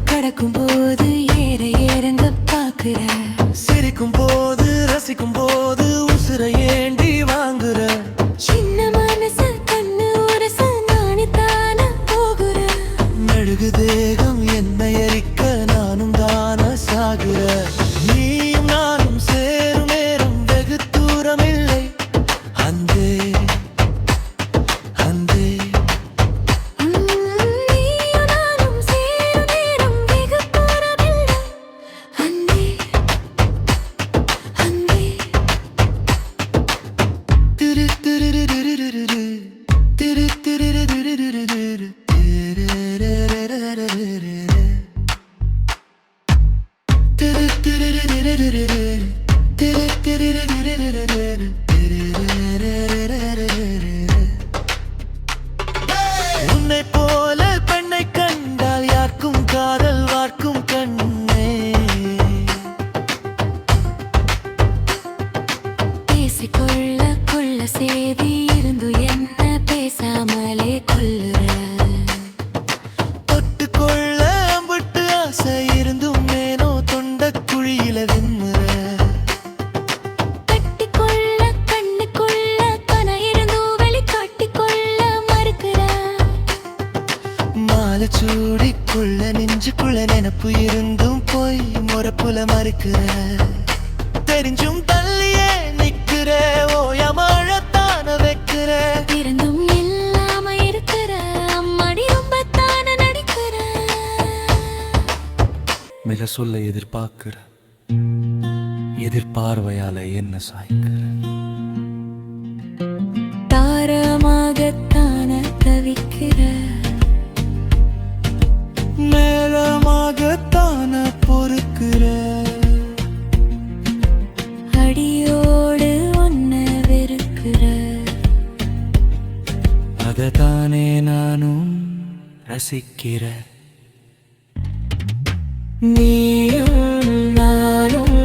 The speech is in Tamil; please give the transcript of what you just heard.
கடக்கும் போது ஏற ஏறங்க பாக்குற, சிரிக்கும் போது ரசிக்கும் போது உசுர ஏண்டி வாங்குற, சின்ன மனசு கண்ணு உரச நானே தான போகுற, மெழுகு தேகம் என்னை எரிக்க நானும் தான சாகுற. நீயும் நானும் சேரும் நேரம் வெகு தூரமில்லை, அந்தே அந்தே உன்னை போல பெண்ணை கண்டால் யாருக்கும் காதல் வார்க்கும் கண்ணே. பேசிக்கொள்ள கொள்ள சேதி இருந்து என்ன பேசாமலே கொல்லுற, தொட்டுக்கொள்ள அம்பிட்டு ஆசை இருந்தும் மேனோ தொண்ட குழியில வெண்முற, கட்டிக்கொள்ள கண்ணுக்குள்ள கன இருந்தும் வெளிக்காட்டிக்கொள்ள மறுக்கிற, மாலை சூடிக்குள்ள நெஞ்சுக்குள்ள நினப்பு இருந்தும் போய் முறப்புல மறுக்கிற, தெரிஞ்சும் தள்ளியே நிக்கிற, ஓயமழத்தான வைக்கிற, இருந்தும் இல்லாம இருக்கிற, அம்மாடி ரொம்ப தான நடிக்கிற, மிக சொல்ல எதிர்பார்க்கிற, எதிர்பார்வையால என்ன சாய்க்கிற, தாரமாகத்தான தவிக்கிற, மேலமாகத்தான பொறுக்கிற, அடியோடு ஒன்ன வெறுக்கிற, அததானே நானும் ரசிக்கிற. நீயும் நானும்